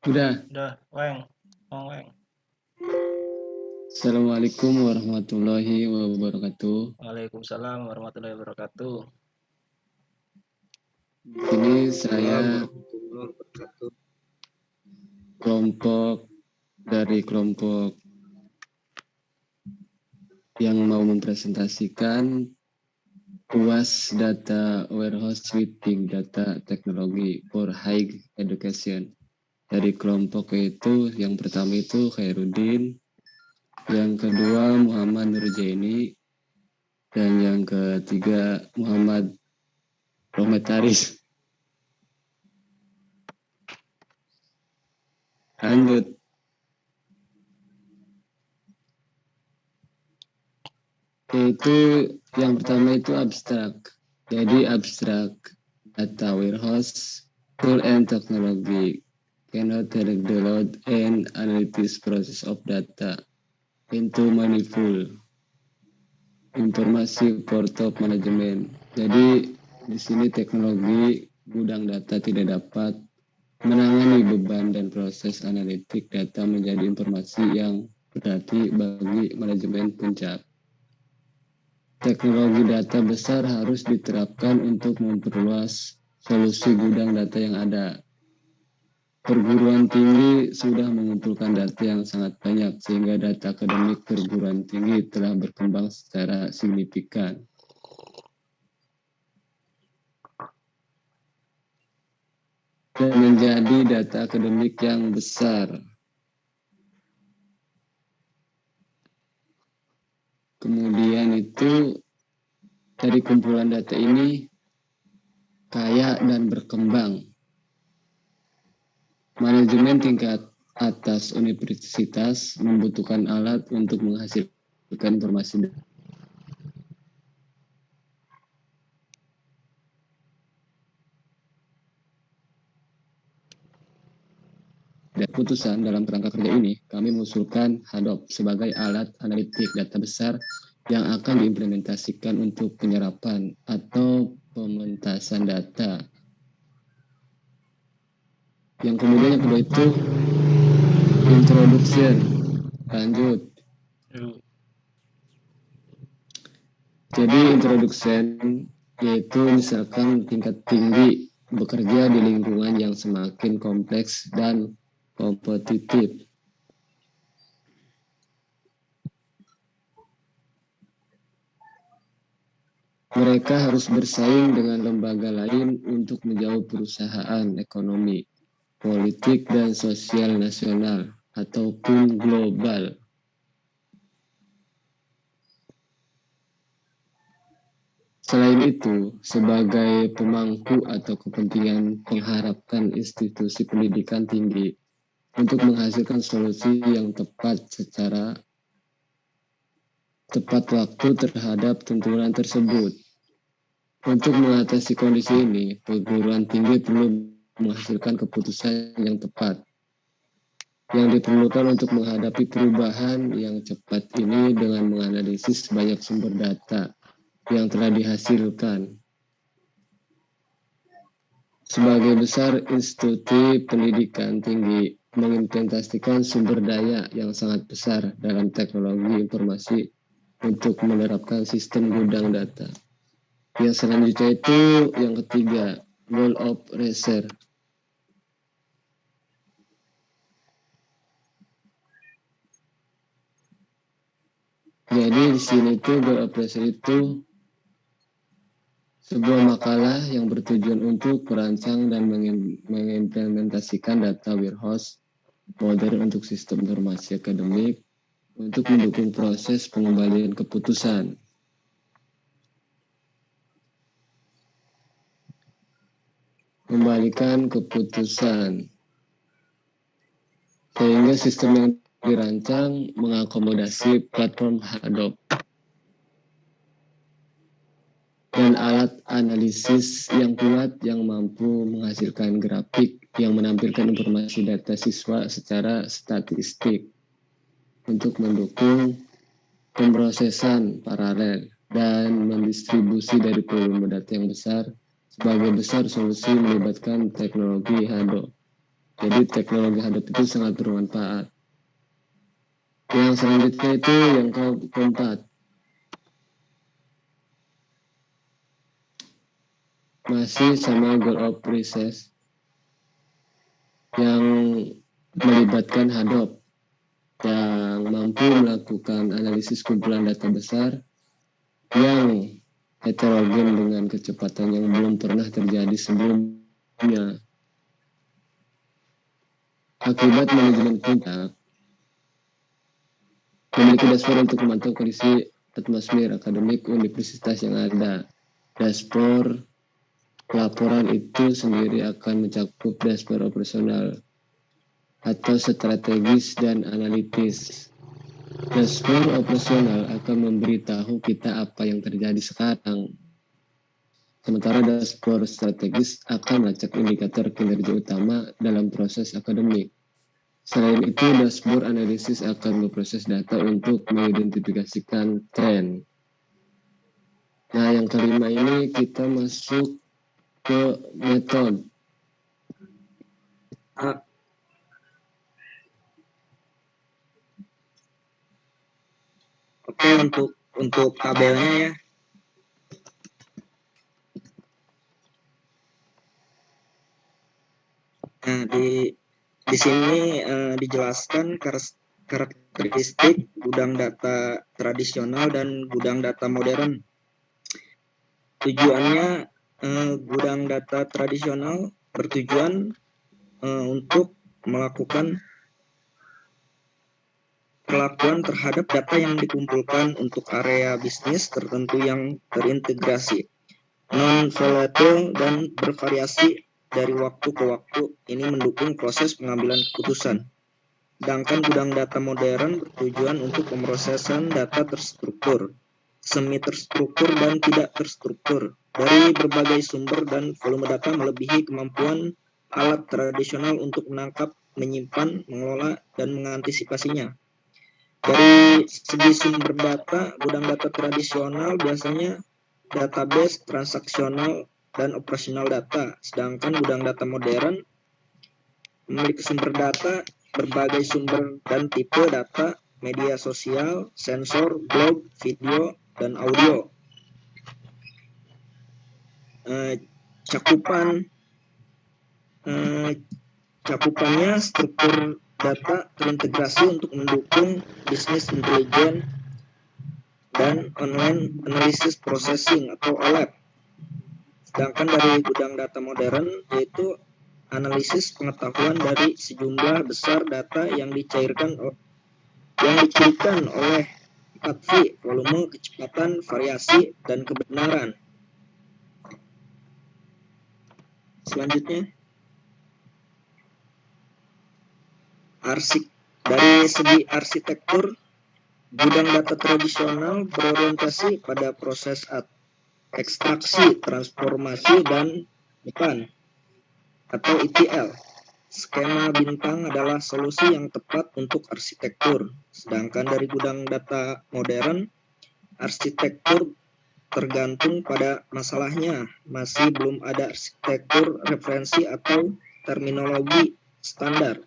Udah. Udah, Weng. Weng. Assalamualaikum warahmatullahi wabarakatuh. Waalaikumsalam warahmatullahi wabarakatuh. Di sini saya dari kelompok yang mau mempresentasikan UAS Data Warehouse with Big Data Technology for High Education. Dari kelompok itu, yang pertama itu Khairuddin, yang kedua Muhammad Nurjaini, dan yang ketiga Muhammad Rometaris. Lanjut. Yaitu yang pertama itu abstrak. Jadi abstrak data warehouse tool and technology cannot take the load and analytics process of data into manifold informasi for top management. Jadi di sini teknologi gudang data tidak dapat menangani beban dan proses analitik data menjadi informasi yang berarti bagi manajemen puncak. Teknologi data besar harus diterapkan untuk memperluas solusi gudang data yang ada. Perguruan tinggi sudah mengumpulkan data yang sangat banyak sehingga data akademik perguruan tinggi telah berkembang secara signifikan. Dan menjadi data akademik yang besar. Kemudian itu dari kumpulan data ini kaya dan berkembang. Manajemen tingkat atas universitas membutuhkan alat untuk menghasilkan informasi dan keputusan. Dalam kerangka kerja ini, kami mengusulkan Hadoop sebagai alat analitik data besar yang akan diimplementasikan untuk penyerapan atau pementasan data. Yang kemudian yang kedua itu introduction. Lanjut. Jadi introduction yaitu misalkan tingkat tinggi bekerja di lingkungan yang semakin kompleks dan kompetitif. Mereka harus bersaing dengan lembaga lain untuk menjauh perusahaan ekonomi, politik, dan sosial nasional ataupun global. Selain itu, sebagai pemangku atau kepentingan mengharapkan institusi pendidikan tinggi untuk menghasilkan solusi yang tepat secara tepat waktu terhadap tuntunan tersebut. Untuk mengatasi kondisi ini, perguruan tinggi perlu menghasilkan keputusan yang tepat yang diperlukan untuk menghadapi perubahan yang cepat ini dengan menganalisis banyak sumber data yang telah dihasilkan. Sebagai besar institusi pendidikan tinggi mengimplementasikan sumber daya yang sangat besar dalam teknologi informasi untuk menerapkan sistem gudang data. Yang selanjutnya itu yang ketiga, goal of research. Jadi di sini tuh goal of research itu sebuah makalah yang bertujuan untuk merancang dan mengimplementasikan data warehouse modern untuk sistem informasi akademik untuk mendukung proses pengembalian keputusan. Kembalikan keputusan. Sehingga sistem yang dirancang mengakomodasi platform Hadoop dan alat analisis yang kuat yang mampu menghasilkan grafik yang menampilkan informasi data siswa secara statistik untuk mendukung pemrosesan paralel dan mendistribusi dari volume data yang besar. Sebagai besar solusi melibatkan teknologi Hadoop Jadi teknologi Hadoop itu sangat bermanfaat. Yang selanjutnya itu yang keempat, masih sama goal of research yang melibatkan Hadoop yang mampu melakukan analisis kumpulan data besar yang heterogen dengan kecepatan yang belum pernah terjadi sebelumnya. Akibat manajemen puncak memiliki dashboard untuk memantau kondisi atmosfer akademik universitas yang ada. Dashboard laporan itu sendiri akan mencakup dashboard operasional atau strategis dan analitis. Dashboard operasional akan memberitahu kita apa yang terjadi sekarang. Sementara dashboard strategis akan melacak indikator kinerja utama dalam proses akademik. Selain itu, dashboard analisis akan memproses data untuk mengidentifikasikan tren. Nah, yang kelima ini kita masuk ke metode. Oke, untuk tabelnya ya. Nah, di sini dijelaskan karakteristik gudang data tradisional dan gudang data modern. Tujuannya, gudang data tradisional bertujuan untuk melakukan perlakuan terhadap data yang dikumpulkan untuk area bisnis tertentu yang terintegrasi, non-volatile dan bervariasi dari waktu ke waktu. Ini mendukung proses pengambilan keputusan. Sedangkan gudang data modern bertujuan untuk pemrosesan data terstruktur, semi terstruktur dan tidak terstruktur dari berbagai sumber dan volume data melebihi kemampuan alat tradisional untuk menangkap, menyimpan, mengelola, dan mengantisipasinya. Dari segi sumber data, gudang data tradisional biasanya database, transaksional, dan operasional data. Sedangkan gudang data modern memiliki sumber data, berbagai sumber dan tipe data, media sosial, sensor, blog, video, dan audio. Cakupannya struktur data terintegrasi untuk mendukung bisnis intelijen dan online analysis processing atau OLAP. Sedangkan dari gudang data modern yaitu analisis pengetahuan dari sejumlah besar data yang dicirikan oleh 4V, volume, kecepatan, variasi, dan kebenaran. Selanjutnya, dari segi arsitektur, gudang data tradisional berorientasi pada proses ekstraksi, transformasi, dan depan atau ETL. Skema bintang adalah solusi yang tepat untuk arsitektur. Sedangkan dari gudang data modern, arsitektur tergantung pada masalahnya. Masih belum ada arsitektur referensi atau terminologi standar.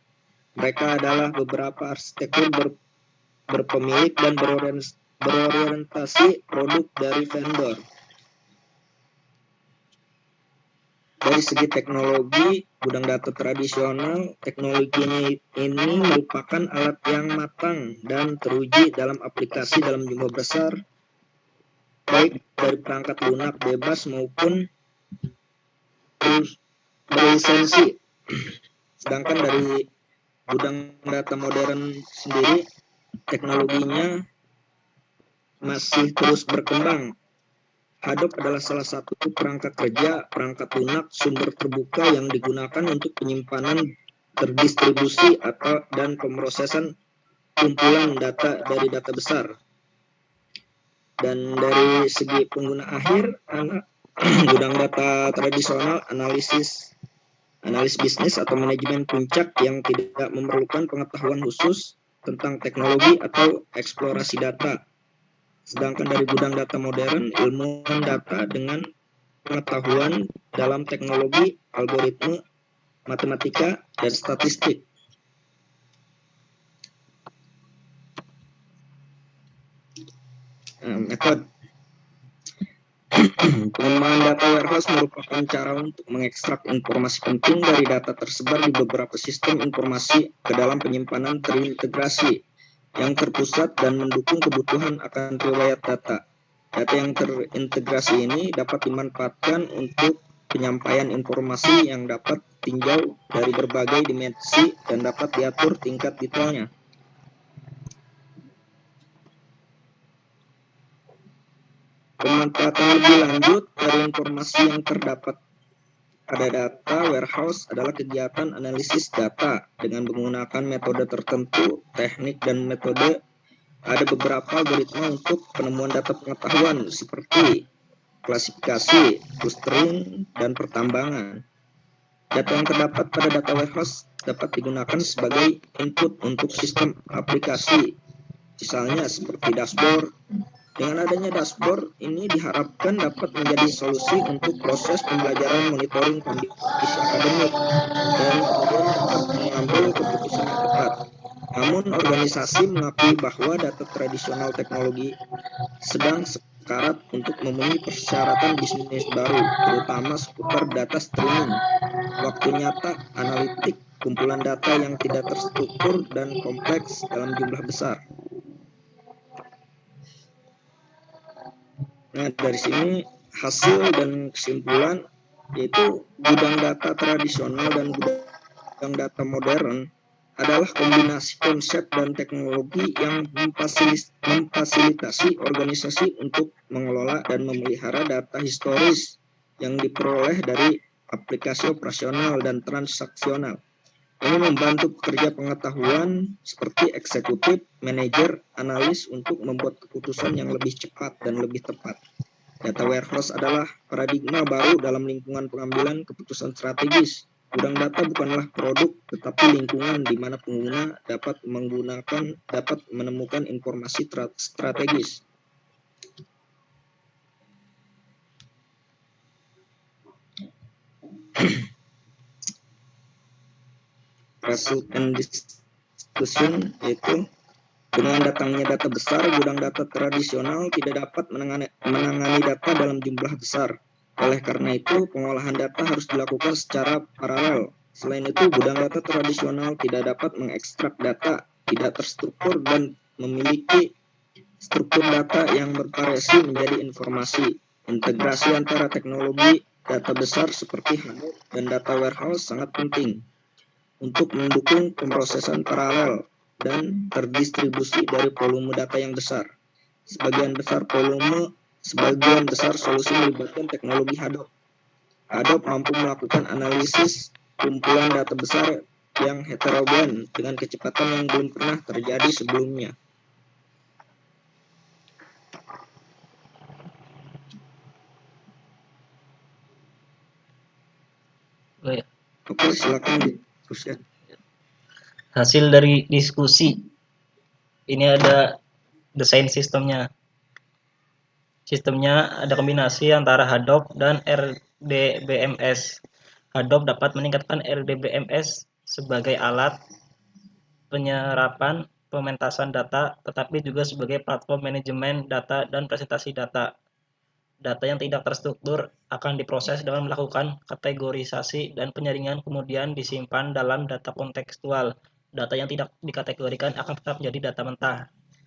Mereka adalah beberapa arsitektur berpemilik dan berorientasi produk dari vendor. Dari segi teknologi, gudang data tradisional, teknologinya ini merupakan alat yang matang dan teruji dalam aplikasi dalam jumlah besar, baik dari perangkat lunak bebas maupun berlisensi. Sedangkan dari gudang data modern sendiri, teknologinya masih terus berkembang. Hadoop adalah salah satu perangkat kerja, perangkat lunak, sumber terbuka yang digunakan untuk penyimpanan terdistribusi dan pemrosesan kumpulan data dari data besar. Dan dari segi pengguna akhir, gudang data tradisional analis bisnis atau manajemen puncak yang tidak memerlukan pengetahuan khusus tentang teknologi atau eksplorasi data. Sedangkan dari gudang data modern, ilmuwan data dengan pengetahuan dalam teknologi, algoritma, matematika, dan statistik. Metode pengembangan data warehouse merupakan cara untuk mengekstrak informasi penting dari data tersebar di beberapa sistem informasi ke dalam penyimpanan terintegrasi yang terpusat dan mendukung kebutuhan akan riwayat data. Data yang terintegrasi ini dapat dimanfaatkan untuk penyampaian informasi yang dapat tinjau dari berbagai dimensi dan dapat diatur tingkat detailnya. Pemanfaatan lebih lanjut dari informasi yang terdapat pada data warehouse adalah kegiatan analisis data dengan menggunakan metode tertentu, teknik, dan metode. Ada beberapa algoritma untuk penemuan data pengetahuan seperti klasifikasi, clustering, dan pertambangan. Data yang terdapat pada data warehouse dapat digunakan sebagai input untuk sistem aplikasi, misalnya seperti dashboard. Dengan adanya dashboard, ini diharapkan dapat menjadi solusi untuk proses pembelajaran monitoring kondisi akademik dan kemudian dapat mengambil keputusan yang tepat. Namun, organisasi mengakui bahwa data tradisional teknologi sedang sekarat untuk memenuhi persyaratan bisnis baru, terutama seputar data streaming, waktu nyata, analitik, kumpulan data yang tidak terstruktur dan kompleks dalam jumlah besar. Nah, dari sini hasil dan kesimpulan yaitu gudang data tradisional dan gudang data modern adalah kombinasi konsep dan teknologi yang memfasilitasi organisasi untuk mengelola dan memelihara data historis yang diperoleh dari aplikasi operasional dan transaksional. Ini membantu pekerja pengetahuan seperti eksekutif, manajer, analis untuk membuat keputusan yang lebih cepat dan lebih tepat. Data warehouse adalah paradigma baru dalam lingkungan pengambilan keputusan strategis. Gudang data bukanlah produk, tetapi lingkungan di mana pengguna dapat menemukan informasi strategis. Result and discussion yaitu dengan datangnya data besar, gudang data tradisional tidak dapat menangani data dalam jumlah besar. Oleh karena itu, pengolahan data harus dilakukan secara paralel. Selain itu, gudang data tradisional tidak dapat mengekstrak data tidak terstruktur dan memiliki struktur data yang bervariasi menjadi informasi. Integrasi antara teknologi data besar seperti Hadoop dan data warehouse sangat penting untuk mendukung pemrosesan paralel dan terdistribusi dari volume data yang besar. Sebagian besar solusi melibatkan teknologi Hadoop. Hadoop mampu melakukan analisis kumpulan data besar yang heterogen dengan kecepatan yang belum pernah terjadi sebelumnya. Oh, ya. Oke, silakan diteruskan. Hasil dari diskusi ini ada desain sistemnya. Sistemnya ada kombinasi antara Hadoop dan RDBMS. Hadoop dapat meningkatkan RDBMS sebagai alat penyerapan pementasan data, tetapi juga sebagai platform manajemen data dan presentasi data. Data yang tidak terstruktur akan diproses dengan melakukan kategorisasi dan penyaringan, kemudian disimpan dalam data kontekstual. Data yang tidak dikategorikan akan tetap menjadi data mentah.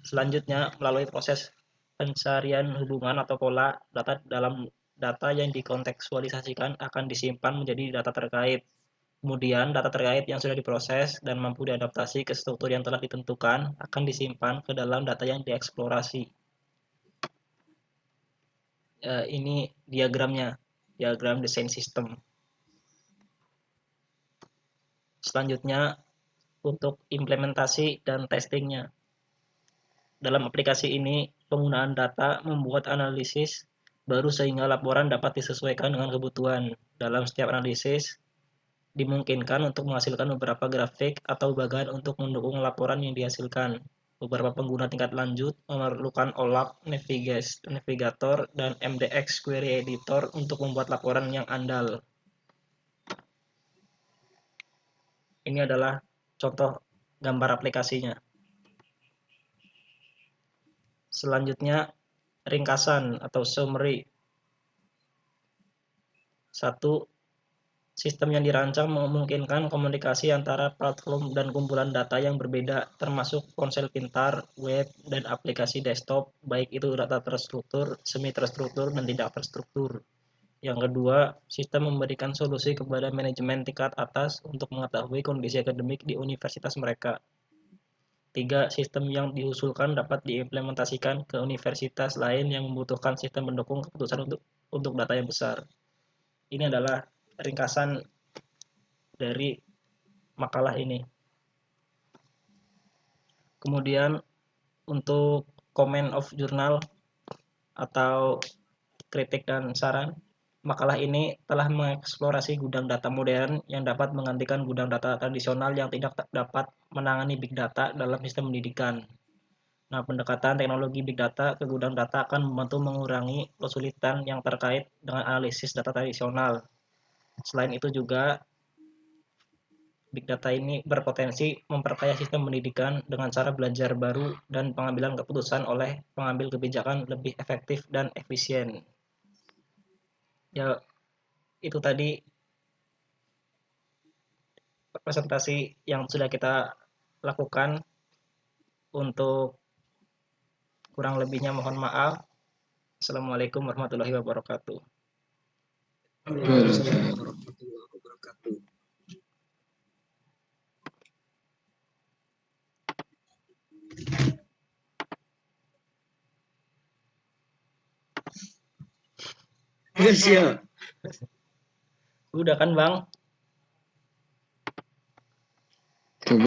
Selanjutnya, melalui proses pencarian hubungan atau pola, data yang dikontekstualisasikan akan disimpan menjadi data terkait. Kemudian, data terkait yang sudah diproses dan mampu diadaptasi ke struktur yang telah ditentukan akan disimpan ke dalam data yang dieksplorasi. Ini diagram desain sistem. Selanjutnya, untuk implementasi dan testingnya. Dalam aplikasi ini, penggunaan data membuat analisis baru sehingga laporan dapat disesuaikan dengan kebutuhan. Dalam setiap analisis, dimungkinkan untuk menghasilkan beberapa grafik atau bagan untuk mendukung laporan yang dihasilkan. Beberapa pengguna tingkat lanjut memerlukan OLAP, Navigator, dan MDX Query Editor untuk membuat laporan yang andal. Ini adalah contoh gambar aplikasinya. Selanjutnya, ringkasan atau summary. 1. Sistem yang dirancang memungkinkan komunikasi antara platform dan kumpulan data yang berbeda, termasuk ponsel pintar, web, dan aplikasi desktop, baik itu data terstruktur, semi terstruktur, dan tidak terstruktur. Yang kedua, sistem memberikan solusi kepada manajemen tingkat atas untuk mengetahui kondisi akademik di universitas mereka. 3. Sistem yang diusulkan dapat diimplementasikan ke universitas lain yang membutuhkan sistem pendukung keputusan untuk data yang besar. Ini adalah ringkasan dari makalah ini. Kemudian untuk comment of jurnal atau kritik dan saran, makalah ini telah mengeksplorasi gudang data modern yang dapat menggantikan gudang data tradisional yang tidak dapat menangani big data dalam sistem pendidikan. Nah, pendekatan teknologi big data ke gudang data akan membantu mengurangi kesulitan yang terkait dengan analisis data tradisional. Selain itu juga Big data ini berpotensi memperkaya sistem pendidikan dengan cara belajar baru dan pengambilan keputusan oleh pengambil kebijakan lebih efektif dan efisien. Ya, itu tadi presentasi yang sudah kita lakukan. Untuk kurang lebihnya mohon maaf. Assalamualaikum warahmatullahi wabarakatuh. Waalaikumsalam warahmatullahi wabarakatuh. Yes, ya. Udah kan, Bang?